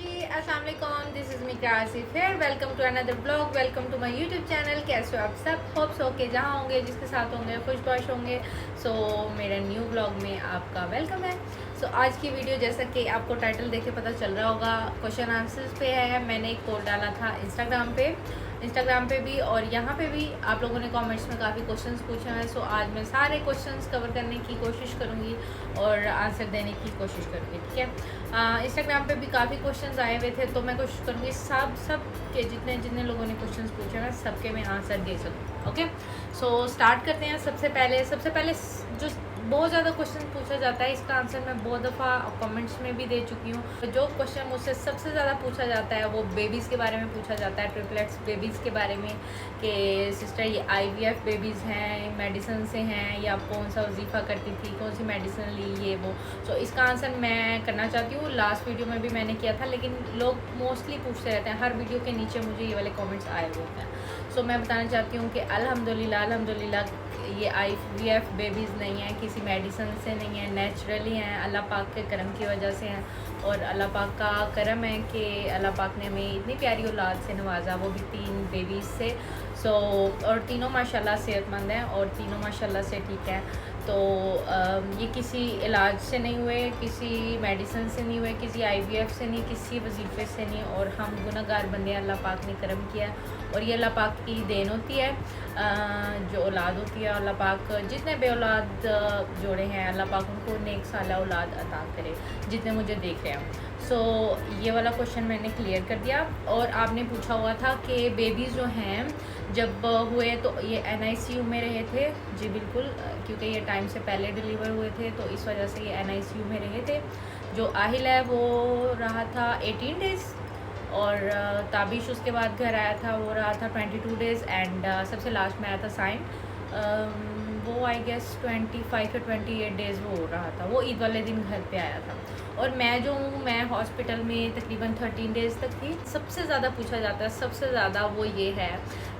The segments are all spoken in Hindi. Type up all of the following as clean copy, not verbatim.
अस्सलाम वालेकुम, this is me Asif here. Welcome to another blog, welcome to my YouTube channel. कैसे हो आप सब? होप्स हो के जहाँ होंगे, जिसके साथ होंगे, खुशबाश होंगे। सो मेरा न्यू ब्लॉग में आपका वेलकम है। सो आज की वीडियो, जैसा कि आपको टाइटल देख के पता चल रहा होगा, क्वेश्चन आंसर्स पे है। मैंने एक पोल डाला था इंस्टाग्राम पे भी, और यहाँ पे भी आप लोगों ने कमेंट्स में काफ़ी क्वेश्चंस पूछे हैं। सो आज मैं सारे क्वेश्चंस कवर करने की कोशिश करूँगी और आंसर देने की कोशिश करूँगी, ठीक है। इंस्टाग्राम पे भी काफ़ी क्वेश्चंस आए हुए थे, तो मैं कोशिश करूँगी सब के जितने लोगों ने क्वेश्चंस पूछे हैं सबके मैं आंसर दे सकूँ। ओके, सो स्टार्ट करते हैं। सबसे पहले जो बहुत ज़्यादा क्वेश्चन पूछा जाता है, इसका आंसर मैं बहुत दफ़ा कमेंट्स में भी दे चुकी हूँ। जो क्वेश्चन मुझसे सबसे ज़्यादा पूछा जाता है वो बेबीज़ के बारे में पूछा जाता है, ट्रिपलेट्स बेबीज़ के बारे में, कि सिस्टर ये IVF बेबीज़ हैं, मेडिसिन से हैं, या आप कौन सा वजीफ़ा करती थी, कौन सी मेडिसिन ली, ये वो। सो इसका आंसर मैं करना चाहती हूँ। लास्ट वीडियो में भी मैंने किया था, लेकिन लोग मोस्टली पूछते रहते हैं, हर वीडियो के नीचे मुझे ये वाले कमेंट्स आए हुए होते हैं। सो मैं बताना चाहती हूँ कि अल्हम्दुलिल्लाह ये IVF बेबीज़ नहीं है, किसी मेडिसिन से नहीं है, नेचुरली हैं, अल्लाह पाक के करम की वजह से हैं। और अल्लाह पाक का करम है कि अल्लाह पाक ने हमें इतनी प्यारी औलाद से नवाजा, वो भी 3 बेबीज़ से। सो और तीनों माशाल्लाह सेहतमंद हैं और तीनों माशाल्लाह से ठीक हैं। तो ये किसी इलाज से नहीं हुए, किसी मेडिसिन से नहीं हुए, किसी IVF से नहीं, किसी वजीफ़े से नहीं। और हम गुनहगार बंदे, अल्लाह पाक ने करम किया और ये अल्लाह पाक की देन होती है। जो औलाद होती है, अल्लाह पाक जितने बे औलाद जोड़े हैं, अल्लाह पाक उनको नेक साला औलाद अता करे, जितने मुझे देख रहे हैं। सो ये वाला क्वेश्चन मैंने क्लियर कर दिया। और आपने पूछा हुआ था कि बेबीज़ जो हैं जब हुए तो ये NICU में रहे थे। जी बिल्कुल, क्योंकि ये टाइम से पहले डिलीवर हुए थे, तो इस वजह से ये NICU में रहे थे। जो आहिल है वो रहा था 18 डेज़, और ताबिश उसके बाद घर आया था, वो रहा था 22 डेज़। एंड सबसे लास्ट में आया था साइन, वो आई गेस 25 या 28 डेज़ वो रहा था। वो ईद वाले दिन घर पे आया था। और मैं जो हूँ, मैं हॉस्पिटल में तकरीबन 13 डेज़ तक थी। सबसे ज़्यादा पूछा जाता है, सबसे ज़्यादा वो ये है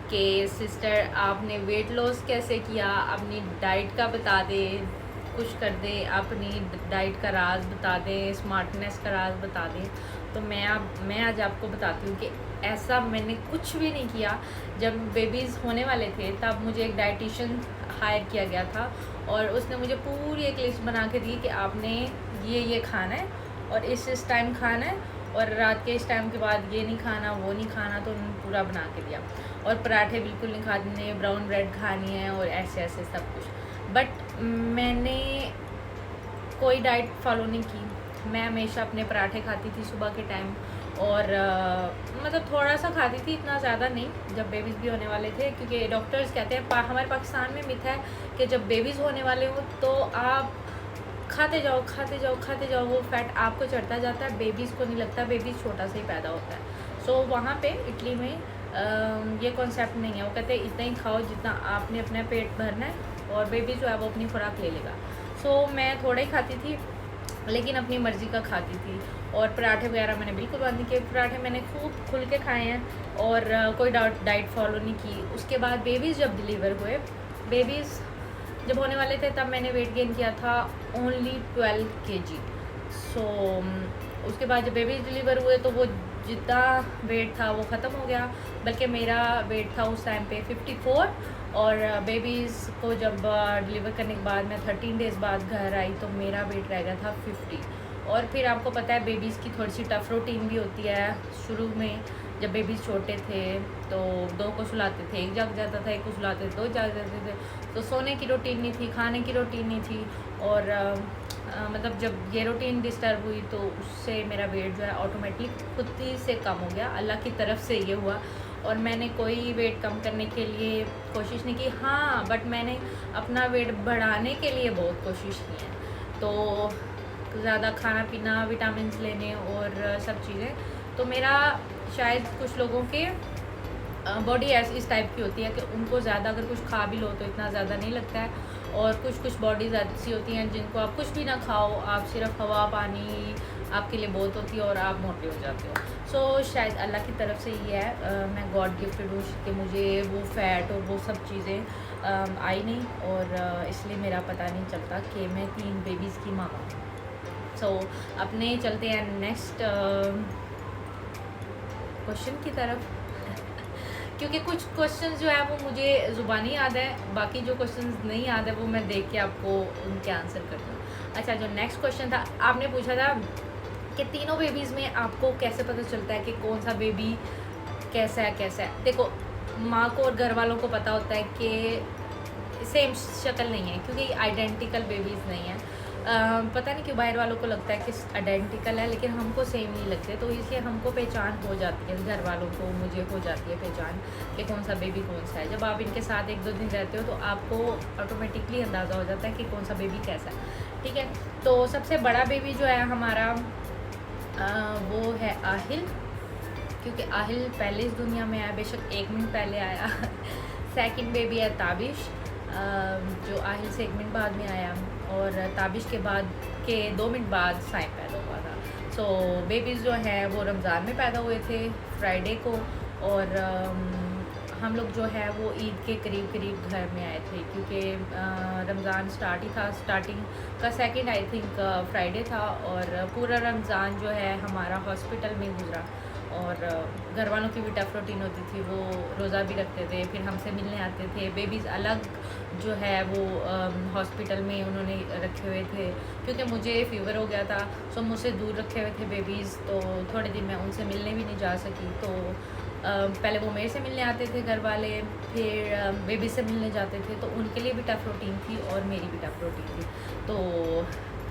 कि सिस्टर आपने वेट लॉस कैसे किया, अपनी डाइट का बता दें, कुछ कर दे, अपनी डाइट का राज बता दें, स्मार्टनेस का राज बता दें। तो मैं आज आपको बताती हूँ कि ऐसा मैंने कुछ भी नहीं किया। जब बेबीज़ होने वाले थे तब मुझे एक डाइटिशियन हायर किया गया था, और उसने मुझे पूरी एक लिस्ट बना के दी कि आपने ये खाना है और इस टाइम खाना है, और रात के इस टाइम के बाद ये नहीं खाना, वो नहीं खाना। तो उन्होंने पूरा बना के दिया। और पराठे बिल्कुल नहीं खाने, ब्राउन ब्रेड खानी है, और ऐसे सब कुछ। बट मैंने कोई डाइट फॉलो नहीं की। मैं हमेशा अपने पराठे खाती थी सुबह के टाइम, और मतलब थोड़ा सा खाती थी, इतना ज़्यादा नहीं, जब बेबीज़ भी होने वाले थे। क्योंकि डॉक्टर्स कहते हैं, हमारे पाकिस्तान में मिथ है कि जब बेबीज़ होने वाले हो तो आप खाते जाओ, वो फैट आपको चढ़ता जाता है, बेबीज़ को नहीं लगता, बेबीज़ छोटा सा ही पैदा होता है। सो वहाँ पे इटली में ये कॉन्सेप्ट नहीं है। वो कहते हैं इतना ही खाओ जितना आपने अपना पेट भरना है, और बेबी जो है वो अपनी खुराक ले लेगा। सो मैं थोड़ा ही खाती थी, लेकिन अपनी मर्ज़ी का खाती थी। और पराठे वगैरह मैंने बिल्कुल बंद नहीं किए। पराठे मैंने खूब खुल के खाए हैं, और कोई डाइट फॉलो नहीं की। उसके बाद बेबीज़ जब डिलीवर हुए, बेबीज़ जब होने वाले थे, तब मैंने वेट गेन किया था ओनली 12 kg। सो उसके बाद जब बेबीज़ डिलीवर हुए तो वो जितना वेट था वो ख़त्म हो गया। बल्कि मेरा वेट था उस टाइम पे 54, और बेबीज़ को जब डिलीवर करने के बाद मैं 13 डेज़ बाद घर आई तो मेरा वेट रह गया था 50। और फिर आपको पता है बेबीज़ की थोड़ी सी टफ़ रूटीन भी होती है। शुरू में जब बेबीज़ छोटे थे तो 2 को सुलाते थे, एक जग जाता था, एक को सुलाते थे, 2 जग जाते थे। तो सोने की रूटीन नहीं थी, खाने की रूटीन नहीं थी। और मतलब जब ये रूटीन डिस्टर्ब हुई तो उससे मेरा वेट जो है ऑटोमेटिक खुद ही से कम हो गया। अल्लाह की तरफ से ये हुआ। और मैंने कोई वेट कम करने के लिए कोशिश नहीं की। हाँ, बट मैंने अपना वेट बढ़ाने के लिए बहुत कोशिश की है। तो ज़्यादा खाना पीना, विटामिन्स लेने और सब चीज़ें। तो मेरा शायद कुछ लोगों के बॉडी ऐसी इस टाइप की होती है कि उनको ज़्यादा अगर कुछ खा भी लो तो इतना ज़्यादा नहीं लगता है। और कुछ बॉडीज़ ऐसी होती हैं जिनको आप कुछ भी ना खाओ, आप सिर्फ हवा पानी आपके लिए बहुत होती है और आप मोटे हो जाते हो। सो शायद अल्लाह की तरफ से ये है, मैं गॉड गिफ्टेड हूँ कि मुझे वो फ़ैट और वो सब चीज़ें आई नहीं, और इसलिए मेरा पता नहीं चलता कि मैं 3 बेबीज़ की माँ हूँ। सो अपने चलते हैं नेक्स्ट क्वेश्चन की तरफ क्योंकि कुछ क्वेश्चन जो है वो मुझे ज़ुबानी याद है, बाकी जो क्वेश्चन नहीं याद है वो मैं देख के आपको उनके आंसर करती हूँ। अच्छा, जो नेक्स्ट क्वेश्चन था, आपने पूछा था कि तीनों बेबीज़ में आपको कैसे पता चलता है कि कौन सा बेबी कैसा है। देखो, माँ को और घर वालों को पता होता है कि सेम शक्ल नहीं है, क्योंकि आइडेंटिकल बेबीज़ नहीं है। पता नहीं क्यों बाहर वालों को लगता है कि आइडेंटिकल है, लेकिन हमको सेम नहीं लगते, तो इसलिए हमको पहचान हो जाती है, घर वालों को, मुझे हो जाती है पहचान कि कौन सा बेबी कौन सा है। जब आप इनके साथ 1-2 दिन रहते हो तो आपको ऑटोमेटिकली अंदाज़ा हो जाता है कि कौन सा बेबी कैसा है, ठीक है। तो सबसे बड़ा बेबी जो है हमारा वो है आहिल, क्योंकि आहिल पहले इस दुनिया में आया, बेशक 1 मिनट पहले आया। सेकंड बेबी है ताबिश, जो आहिल से 1 मिनट बाद में आया, और ताबिश के बाद के 2 मिनट बाद साइम पैदा हुआ था। सो बेबीज़ जो हैं वो रमज़ान में पैदा हुए थे, फ्राइडे को, और हम लोग जो है वो ईद के करीब घर में आए थे, क्योंकि रमज़ान स्टार्ट ही था, स्टार्टिंग का सेकंड आई थिंक फ्राइडे था, और पूरा रमज़ान जो है हमारा हॉस्पिटल में गुजरा। और घर वालों की भी टफ रूटीन होती थी, वो रोज़ा भी रखते थे, फिर हमसे मिलने आते थे। बेबीज़ अलग जो है वो हॉस्पिटल में उन्होंने रखे हुए थे, क्योंकि मुझे फ़ीवर हो गया था, सो मुझसे दूर रखे हुए थे बेबीज़, तो थोड़े दिन मैं उनसे मिलने भी नहीं जा सकी। तो पहले वो मेरे से मिलने आते थे घर वाले, फिर बेबी से मिलने जाते थे, तो उनके लिए भी टफ़ रूटीन थी और मेरी भी टफ़ रूटीन थी। तो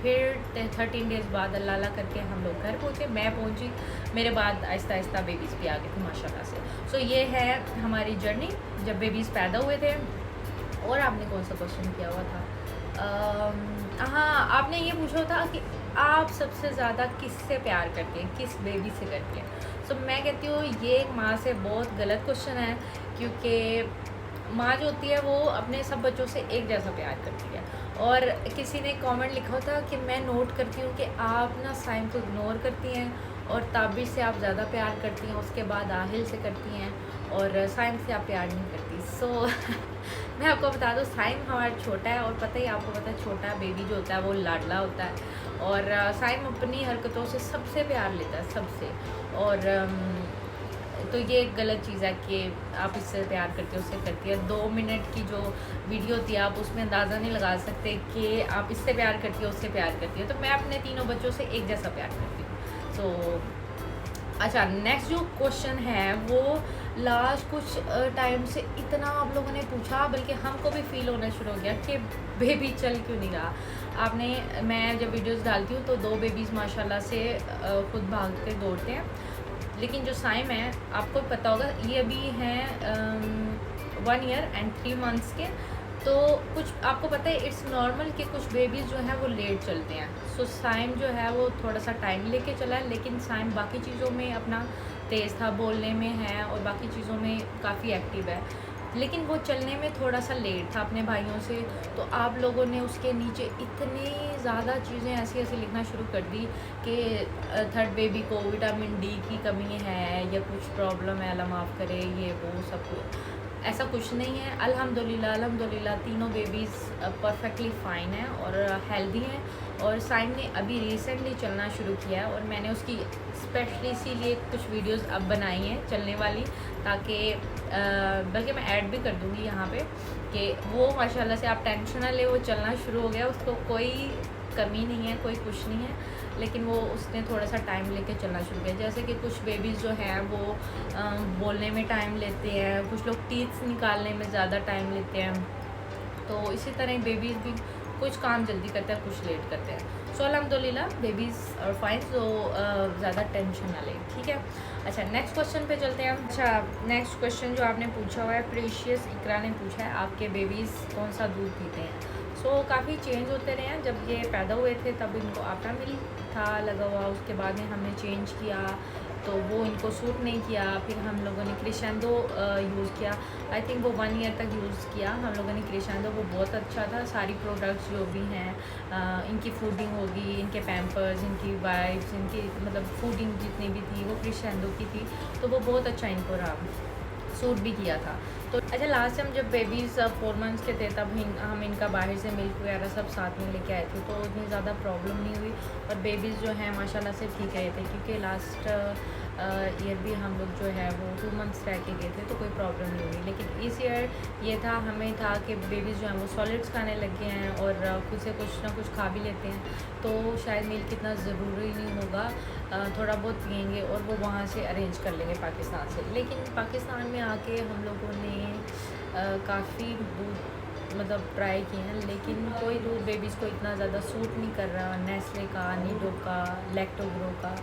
फिर 13 डेज़ बाद अल्लाह अल्लाह करके हम लोग घर पहुँचे, मैं पहुँची, मेरे बाद आहिस्ता आहिस्ता बेबीज़ भी आ गए थे माशाल्लाह से। सो ये है हमारी जर्नी जब बेबीज़ पैदा हुए थे। और आपने कौन सा क्वेश्चन किया हुआ था? हाँ, आपने ये पूछा था कि आप सबसे ज़्यादा किससे प्यार करते हैं, किस बेबी से करते हैं। सो मैं कहती हूँ ये एक माँ से बहुत गलत क्वेश्चन है, क्योंकि माँ जो होती है वो अपने सब बच्चों से एक जैसा प्यार करती है। और किसी ने कमेंट लिखा था कि मैं नोट करती हूँ कि आप ना साइम को इग्नोर करती हैं और ताबिश से आप ज़्यादा प्यार करती हैं, उसके बाद आहिल से करती हैं, और साइम से आप प्यार नहीं करती। सो मैं आपको बता दूँ, साइम हमारा छोटा है, और पता ही आपको पता है छोटा बेबी जो होता है वो लाडला होता है, और साइम अपनी हरकतों से सबसे प्यार लेता है, सबसे। और तो ये एक गलत चीज़ है कि आप इससे प्यार करते हो, उससे करती है। 2 मिनट की जो वीडियो होती है आप उसमें अंदाज़ा नहीं लगा सकते कि आप इससे प्यार करती हो, उससे प्यार करती है। तो मैं अपने तीनों बच्चों से एक जैसा प्यार करती हूँ। सो अच्छा, नेक्स्ट जो क्वेश्चन है वो लास्ट कुछ टाइम से इतना आप लोगों ने पूछा, बल्कि हमको भी फील होना शुरू हो गया कि बेबी चल क्यों नहीं रहा। मैं जब वीडियोस डालती हूँ तो 2 बेबीज़ माशाल्लाह से खुद भागते दौड़ते हैं, लेकिन जो साइम है आपको पता होगा ये अभी हैं 1 ईयर एंड 3 मंथ्स के। तो कुछ आपको पता है इट्स नॉर्मल कि कुछ बेबीज़ जो हैं वो लेट चलते हैं। सो साइम जो है वो थोड़ा सा टाइम लेके चला है, लेकिन साइम बाकी चीज़ों में अपना तेज़ था, बोलने में है और बाकी चीज़ों में काफ़ी एक्टिव है, लेकिन वो चलने में थोड़ा सा लेट था अपने भाइयों से। तो आप लोगों ने उसके नीचे इतनी ज़्यादा चीज़ें ऐसी लिखना शुरू कर दी कि थर्ड बेबी को विटामिन डी की कमी है या कुछ प्रॉब्लम है, अल्लाह माफ़ करे, ये वो सब कुछ। ऐसा कुछ नहीं है, अल्हम्दुलिल्लाह तीनों बेबीज़ परफेक्टली फ़ाइन हैं और हेल्दी हैं। और साइम ने अभी रिसेंटली चलना शुरू किया है, और मैंने उसकी स्पेशली इसीलिए कुछ वीडियोस अब बनाई हैं चलने वाली, ताकि बल्कि मैं ऐड भी कर दूँगी यहाँ पे कि वो माशाल्लाह से आप टेंशन ना ले, वो चलना शुरू हो गया, उसको कोई कमी नहीं है, कोई कुछ नहीं है, लेकिन वो उसने थोड़ा सा टाइम लेके चलना शुरू किया। जैसे कि कुछ बेबीज़ जो हैं वो बोलने में टाइम लेते हैं, कुछ लोग टीथ निकालने में ज़्यादा टाइम लेते हैं, तो इसी तरह बेबीज़ भी कुछ काम जल्दी करते हैं, कुछ लेट करते हैं। सो अल्हम्दुलिल्लाह बेबीज़ और फाइन, तो ज़्यादा टेंशन ना लें, ठीक है। अच्छा, नेक्स्ट क्वेश्चन पे चलते हैं। अच्छा, नेक्स्ट क्वेश्चन जो आपने पूछा हुआ है, प्रीशियस इकरा ने पूछा है, आपके बेबीज़ कौन सा दूध पीते हैं। सो काफ़ी चेंज होते रहे हैं। जब ये पैदा हुए थे तब इनको आटा मिल्क था लगा हुआ, उसके बाद में हमने चेंज किया तो वो इनको सूट नहीं किया, फिर हम लोगों ने क्रिशेंडो यूज़ किया। आई थिंक वो 1 ईयर तक यूज़ किया हम लोगों ने क्रिशेंडो, वो बहुत अच्छा था। सारी प्रोडक्ट्स जो भी हैं, इनकी फूडिंग होगी, इनके पैम्पर्स, इनकी वाइप्स, इनकी मतलब फूडिंग जितनी भी थी वो क्रिशेंडो की थी, तो वो बहुत अच्छा इनको रहा, सूट भी किया था। तो अच्छा, लास्ट टाइम जब बेबीज़ 4 मंथ्स के थे तब हम इनका बाहर से मिल्क वगैरह सब साथ में लेके आए थे, तो इतनी ज़्यादा प्रॉब्लम नहीं हुई और बेबीज़ जो हैं माशाल्लाह से ठीक रहे थे, क्योंकि लास्ट ईयर भी हम लोग जो है वो 2 मंथ्स रह के गए थे तो कोई प्रॉब्लम नहीं हुई। लेकिन इस ईयर ये था, हमें था कि बेबीज़ जो हैं वो सॉलिड्स खाने लग गए हैं और खुद से कुछ ना कुछ खा भी लेते हैं, तो शायद मिल्क इतना ज़रूरी नहीं होगा, थोड़ा बहुत पियेंगे और वो वहाँ से अरेंज कर लेंगे पाकिस्तान से। लेकिन पाकिस्तान में आके हम लोगों ने काफ़ी दूध मतलब ट्राई किए हैं, लेकिन कोई दूध बेबीज़ को इतना ज़्यादा सूट नहीं कर रहा, नेस्ले का, नीडो का, लैक्टोग्रो का।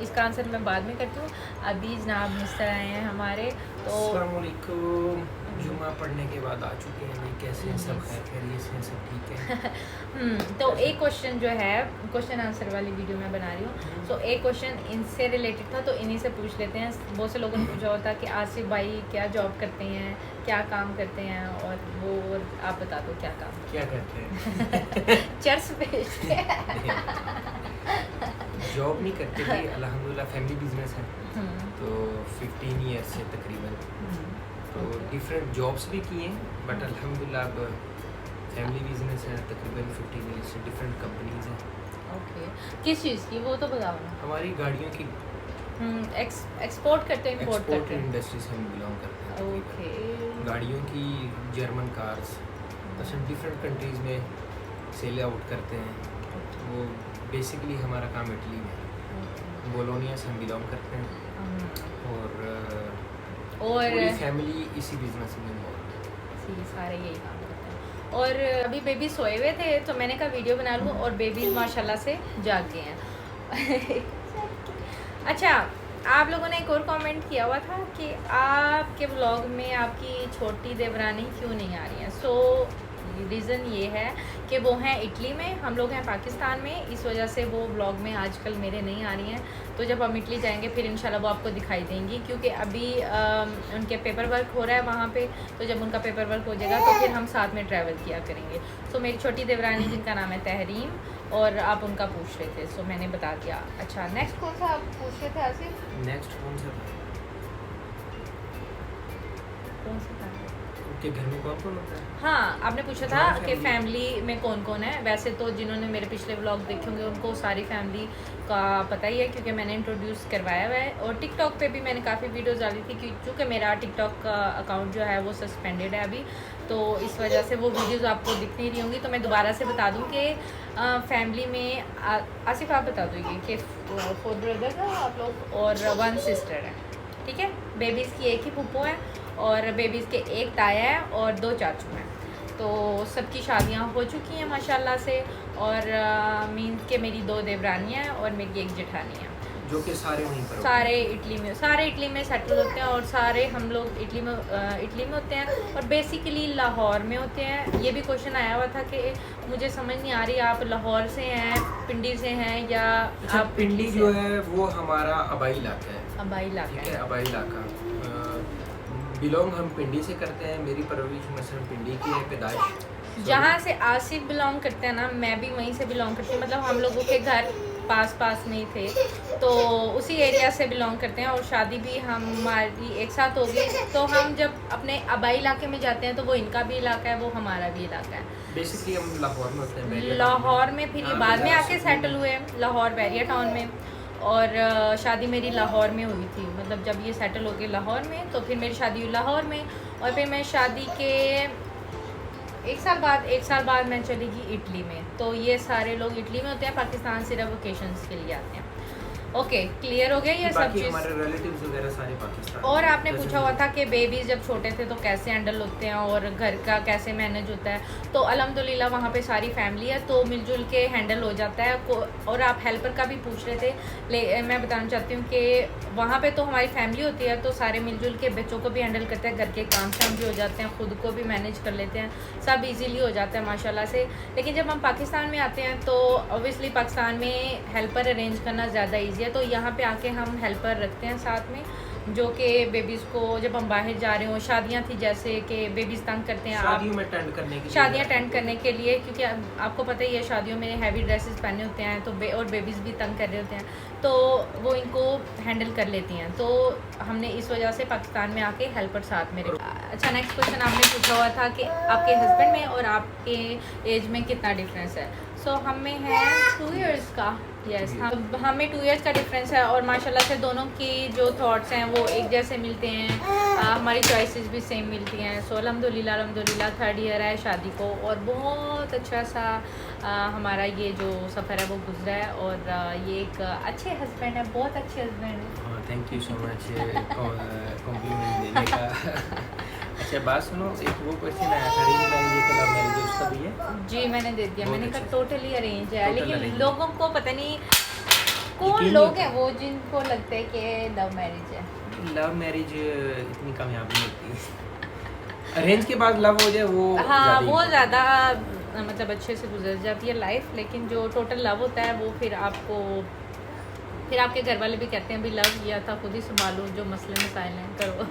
इसका आंसर मैं बाद में करती हूँ। अभी जनाब मिस्टर आए हैं हमारे, तो अस्सलाम वालेकुम। जुमा पढ़ने के बाद आ चुके हैं। नहीं, कैसे हैं सब? खैरियत से हैं सब? ठीक है। तो एक क्वेश्चन जो है, क्वेश्चन आंसर वाली वीडियो मैं बना रही हूँ, तो एक क्वेश्चन इनसे रिलेटेड था, तो इन्हीं से पूछ लेते हैं। बहुत से लोगों ने पूछा होता कि आसिफ भाई क्या जॉब करते हैं, क्या काम करते हैं, और वो और आप बता दो क्या काम क्या करते हैं? चर्च बेचते हैं। जॉब नहीं करते थे, अल्हम्दुलिल्लाह फैमिली बिजनेस है। तो 15 ईयर से तकरीबन तो डिफरेंट जॉब्स भी किए हैं, बट अल्हम्दुलिल्लाह अब फैमिली बिजनेस है। तकरीबन 15 ईयर से डिफरेंट कंपनीज हैं। ओके, किस चीज़ की वो तो बताओ ना। हमारी गाड़ियों की एक्सपोर्ट करते हैं, इम्पोर्ट एक्सपोर्ट करते हैं। इंडस्ट्री से हम बिलोंग करते हैं। ओके, गाड़ियों की जर्मन कार्स अच्छा डिफरेंट कंट्रीज़ में सेल आउट करते हैं। वो बेसिकली हमारा काम इटली में है। बोलोनिया से हम बिलोंग करते हैं और पूरी फैमिली इसी बिजनेस में इन्वॉल्व है। सारे यही काम करते हैं। और अभी बेबी सोए हुए थे तो मैंने कहा वीडियो बना लूँ, और बेबीज माशाल्लाह से जाग गए हैं। अच्छा, आप लोगों ने एक और कमेंट किया हुआ था कि आपके ब्लॉग में आपकी छोटी देवरानी क्यों नहीं आ रही हैं। सो रीज़न ये है कि वो हैं इटली में, हम लोग हैं पाकिस्तान में, इस वजह से वो ब्लॉग में आजकल मेरे नहीं आ रही हैं। तो जब हम इटली जाएंगे फिर इंशाल्लाह वो आपको दिखाई देंगी, क्योंकि अभी उनके पेपर वर्क हो रहा है वहाँ पे। तो जब उनका पेपर वर्क हो जाएगा तो फिर हम साथ में ट्रैवल किया करेंगे। सो मेरी छोटी देवरानी जिनका नाम है तहरीम, और आप उनका पूछ रहे थे, सो मैंने बता दिया। अच्छा, नेक्स्ट कौन सा आप पूछ रहे थे आसिफ? नेक्स्ट कौन सा था? कौन सा था? के घर में कौन कौन होता है? हाँ, आपने पूछा था कि फैमिली में कौन कौन है। वैसे तो जिन्होंने मेरे पिछले व्लॉग देखे होंगे उनको सारी फैमिली का पता ही है, क्योंकि मैंने इंट्रोड्यूस करवाया हुआ है। और टिकटॉक पे भी मैंने काफ़ी वीडियोस डाली थी, क्योंकि मेरा टिकटॉक का अकाउंट जो है वो सस्पेंडेड है अभी, तो इस वजह से वो वीडियोस आपको दिख नहीं रही होंगी। तो मैं दोबारा से बता दूँ कि फैमिली में आसिफ आप बता दो ये कि 4 ब्रदर है आप लोग और 1 सिस्टर है, ठीक है। बेबीज़ की एक ही पुप्पो है और बेबीज़ के एक ताया है और 2 चाचू हैं। तो सबकी शादियां हो चुकी हैं माशाल्लाह से, और मीन के मेरी 2 देवरानियाँ हैं और मेरी 1 जेठानी है, जो कि सारे वहीं पर सारे इटली में सेटल होते हैं, और सारे हम लोग इटली में होते हैं, और बेसिकली लाहौर में होते हैं। ये भी क्वेश्चन आया हुआ था कि मुझे समझ नहीं आ रही आप लाहौर से हैं, पिंडी से हैं, या आप पिंडी जो है वो हमारा आबाई इलाका है। आबाई इलाका ठीक है, आबाई इलाका बिलोंग हम पिंडी से करते हैं। मेरी परवरिश मसलन पिंडी की है, पैदाइश जहाँ से आसिफ बिलोंग करते हैं ना, मैं भी वहीं से बिलोंग करती हूँ। मतलब हम लोगों के घर पास नहीं थे, तो उसी एरिया से बिलोंग करते हैं, और शादी भी हमारी एक साथ हो गई। तो हम जब अपने आबाई इलाके में जाते हैं तो वो इनका भी इलाका है, वो हमारा भी इलाका है। बेसिकली हम लाहौर में होते हैं, लाहौर में, फिर ये बाद में आके सेटल हुए लाहौर बैरिया टाउन में, और शादी मेरी लाहौर में हुई थी। मतलब जब ये सेटल हो गए लाहौर में तो फिर मेरी शादी हुई लाहौर में, और फिर मैं शादी के 1 साल बाद मैं चली गई इटली में। तो ये सारे लोग इटली में होते हैं, पाकिस्तान सिर्फ वेकेशंस के लिए आते हैं। ओके, क्लियर हो गया ये सब चीज़। हमारे रिलेटिव्स वगैरह सारे पाकिस्तान। और आपने पूछा हुआ था कि बेबीज़ जब छोटे थे तो कैसे हैंडल होते हैं और घर का कैसे मैनेज होता है। तो अल्हम्दुलिल्लाह वहाँ पे सारी फैमिली है, तो मिलजुल के हैंडल हो जाता है। और आप हेल्पर का भी पूछ रहे थे, मैं बताना चाहती हूँ कि वहाँ पे तो हमारी फैमिली होती है, तो सारे मिलजुल के बच्चों को भी हैंडल करते हैं, घर के काम शाम भी हो जाते हैं, ख़ुद को भी मैनेज कर लेते हैं, सब ईजीली हो जाता है माशाल्लाह से। लेकिन जब हम पाकिस्तान में आते हैं तो ऑब्वियसली पाकिस्तान में हेल्पर अरेंज करना ज़्यादा ईजी है, तो यहाँ पे आके हम हेल्पर रखते हैं साथ में, जो कि बेबीज़ को जब हम बाहर जा रहे हो, शादियाँ थी जैसे कि बेबीज़ तंग करते हैं, शादियों में अटेंड करने के लिए, शादियाँ अटेंड करने के लिए, क्योंकि आपको पता ही है शादियों में हैवी ड्रेसेस पहने होते हैं, तो और बेबीज़ भी तंग कर रहे होते हैं, तो वो इनको हैंडल कर लेती हैं। तो हमने इस वजह से पाकिस्तान में आके हेल्पर साथ में रखा। अच्छा, नेक्स्ट क्वेश्चन आपने पूछा हुआ था कि आपके हस्बैंड में और आपके एज में कितना डिफरेंस है। सो हम में है 2 इयर्स का यस हमें 2 इयर्स का डिफरेंस है और माशाल्लाह से दोनों की जो थॉट्स हैं वो एक जैसे मिलते हैं, हमारी चॉइसेस भी सेम मिलती हैं। सो अल्हम्दुलिल्लाह 3rd ईयर है शादी को और बहुत अच्छा सा हमारा ये जो सफ़र है वो गुजरा है और ये एक अच्छे हस्बैंड है, बहुत अच्छे हस्बैंड है। हाँ, thank you so much compliment देने का। अच्छा बात सुनो, एक वो क्वेश्चन आया था अरेंज मैरिज या लव मैरिज, उसका भी है? जी मैंने दे दिया, मैंने कहा अच्छा। टोटली अरेंज है, Total लेकिन arrange। लोगों को पता नहीं कौन यकीन लोग नहीं हैं वो जिनको लगता है कि लव मैरिज है। लव मैरिज इतनी कामयाब नहीं होती। अरेंज के बाद लव हो जाए वो हाँ ज़्यादा वो ही ज़्यादा मतलब अच्छे से गुजर जाती है लाइफ, लेकिन जो टोटल लव होता है वो फिर आपके घर वाले भी कहते हैं भी लव किया था खुद ही संभालो, जो मसले मसाइल हैं करो।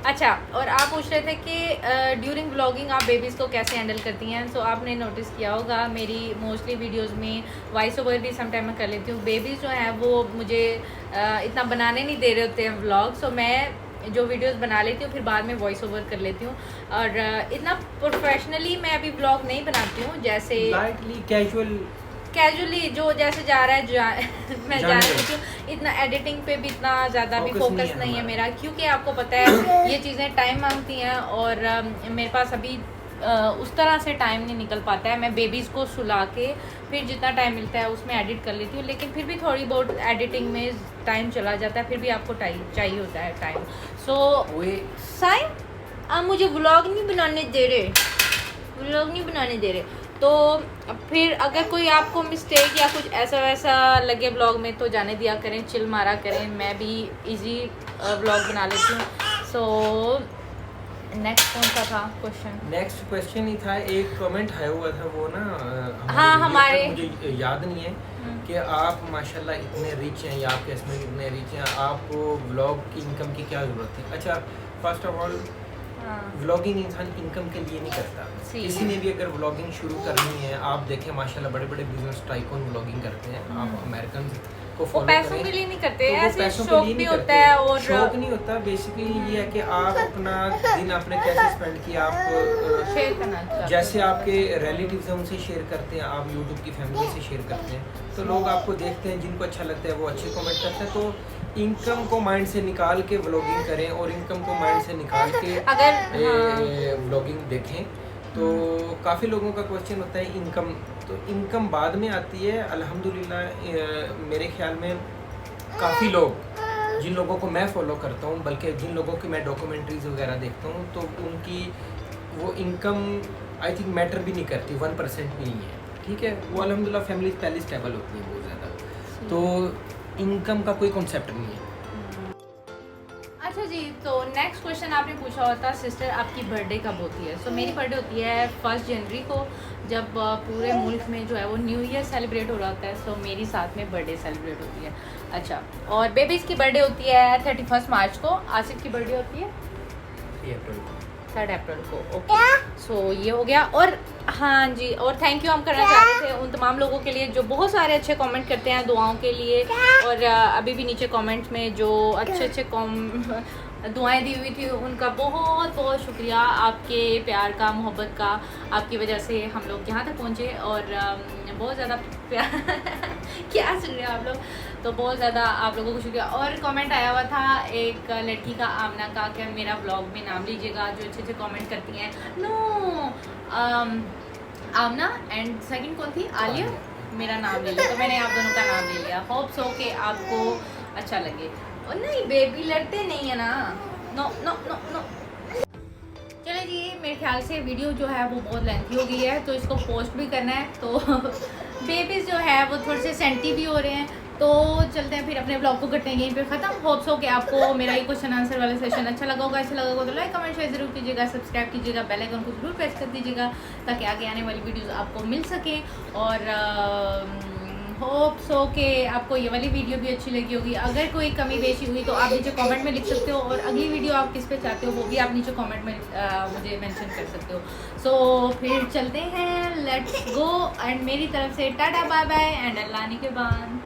अच्छा, और आप पूछ रहे थे कि ड्यूरिंग व्लॉगिंग आप बेबीज़ को कैसे हैंडल करती हैं। सो आपने नोटिस किया होगा मेरी मोस्टली वीडियोस में वॉइस ओवर भी समटाइम मैं कर लेती हूँ। बेबीज़ जो हैं वो मुझे इतना बनाने नहीं दे रहे होते हैं व्लॉग, सो मैं जो वीडियोस बना लेती हूँ फिर बाद में वॉइस ओवर कर लेती हूँ और इतना प्रोफेशनली मैं अभी व्लॉग नहीं बनाती हूँ, जैसे लाइटली कैजुअली जो जैसे जा रहा है मैं जान रही हूँ। इतना एडिटिंग पे भी इतना ज़्यादा भी फोकस नहीं है मेरा, क्योंकि आपको पता है ये चीज़ें टाइम मांगती हैं और मेरे पास अभी उस तरह से टाइम नहीं निकल पाता है। मैं बेबीज़ को सुला के फिर जितना टाइम मिलता है उसमें एडिट कर लेती हूँ, लेकिन फिर भी थोड़ी बहुत एडिटिंग में टाइम चला जाता है, फिर भी आपको चाहिए होता है टाइम। सो साइम आप मुझे व्लॉग नहीं बनाने दे रहे, तो फिर अगर कोई आपको मिस्टेक या कुछ ऐसा वैसा लगे ब्लॉग में तो जाने दिया करें, चिल मारा करें, मैं भी इजी ब्लॉग बना लेती हूँ। सो नेक्स्ट कौन सा था क्वेश्चन? नेक्स्ट क्वेश्चन ही था, एक कमेंट आया हुआ था वो ना हाँ हमारे मुझे याद नहीं है कि आप माशाल्लाह इतने रिच हैं या आपके हस्बैंड इतने रिच हैं, आपको व्लॉग की इनकम की क्या ज़रूरत है। अच्छा फर्स्ट ऑफ ऑल व्लॉगिंग इंसान इनकम के लिए नहीं करता। किसी ने भी अगर व्लॉगिंग शुरू करनी है, आप देखें माशाल्लाह बड़े बड़े बिजनेस टाइकून व्लॉगिंग करते हैं, आप अमेरिकन को फॉलो करें, पैसों के लिए नहीं करते, तो ऐसे शौक भी होता है। और शौक नहीं होता, बेसिकली ये है कि आप अपना दिन आपने कैसे स्पेंड किया, आप शेयर करना जैसे आपके रिलेटिव्स हैं उनसे शेयर करते हैं, आप यूट्यूब की फैमिली से शेयर करते हैं, तो लोग आपको देखते हैं, जिनको अच्छा लगता है वो अच्छे कमेंट करते हैं। तो इनकम को माइंड से निकाल के व्लॉगिंग करें और इनकम को माइंड से निकाल के अगर व्लॉगिंग देखें। तो काफ़ी लोगों का क्वेश्चन होता है इनकम, तो इनकम बाद में आती है अल्हम्दुलिल्लाह। मेरे ख्याल में काफ़ी लोग, जिन लोगों को मैं फॉलो करता हूँ, बल्कि जिन लोगों की मैं डॉक्यूमेंट्रीज वगैरह देखता हूँ, तो उनकी वो इनकम आई थिंक मैटर भी नहीं करती, 1% भी नहीं है। ठीक है, वो अल्हम्दुलिल्लाह फैमिली पहले स्टेबल होती है बहुत ज़्यादा, तो इनकम का कोई कॉन्सेप्ट नहीं है। अच्छा जी, तो नेक्स्ट क्वेश्चन आपने पूछा हुआ था सिस्टर आपकी बर्थडे कब होती है। सो मेरी बर्थडे होती है 1 जनवरी को, जब पूरे मुल्क में जो है वो न्यू ईयर सेलिब्रेट हो रहा होता है। सो मेरी साथ में बर्थडे सेलिब्रेट होती है। अच्छा, और बेबीज़ की बर्थडे होती है 31 मार्च को, आसिफ की बर्थडे होती है 3rd अप्रैल को। ओके, सो ये हो गया। और हाँ जी, और थैंक यू हम करना चाह रहे थे उन तमाम लोगों के लिए जो बहुत सारे अच्छे कमेंट करते हैं दुआओं के लिए, और अभी भी नीचे कमेंट में जो अच्छे दुआएं दी हुई थी उनका बहुत बहुत शुक्रिया। आपके प्यार का, मोहब्बत का, आपकी वजह से हम लोग यहाँ तक पहुँचे और बहुत ज़्यादा प्यार क्या सुन रहे हो आप लोग, तो बहुत ज़्यादा आप लोगों को शुक्रिया। और कमेंट आया हुआ था एक लड़की का, आमना का, कि मेरा व्लॉग में नाम लीजिएगा, जो अच्छे अच्छे कमेंट करती हैं। नो आमना एंड सेकंड कौन थी, आलिया, मेरा नाम ले लिया, तो मैंने आप दोनों का नाम ले लिया। होप सो कि आपको अच्छा लगे। और नहीं बेबी लड़ते नहीं है ना, नो नो नो नो। चलिए जी, मेरे ख्याल से वीडियो जो है वो बहुत लेंथी हो गई है, तो इसको पोस्ट भी करना है, तो बेबीज़ जो है वो थोड़े से सेंटी भी हो रहे हैं, तो चलते हैं फिर अपने ब्लॉग को करते हैं यहीं पे ख़त्म। होप्स हो कि आपको मेरा ये क्वेश्चन आंसर वाला सेशन अच्छा लगा होगा। अच्छा लगा होगा तो लाइक कमेंट शेयर ज़रूर कीजिएगा, सब्सक्राइब कीजिएगा, बेल आइकन को जरूर प्रेस कर दीजिएगा ताकि आगे आने वाली वीडियोज़ आपको मिल सकें। और होप्स हो कि आपको ये वाली वीडियो भी अच्छी लगी होगी। अगर कोई कमी बेशी हुई तो आप नीचे कमेंट में लिख सकते हो, और अगली वीडियो आप किस पे चाहते हो वो भी आप नीचे कमेंट में मुझे मेंशन कर सकते हो। सो फिर चलते हैं, लेट्स गो, एंड मेरी तरफ से टाटा बाय बाय एंड अल्लाह के बाद।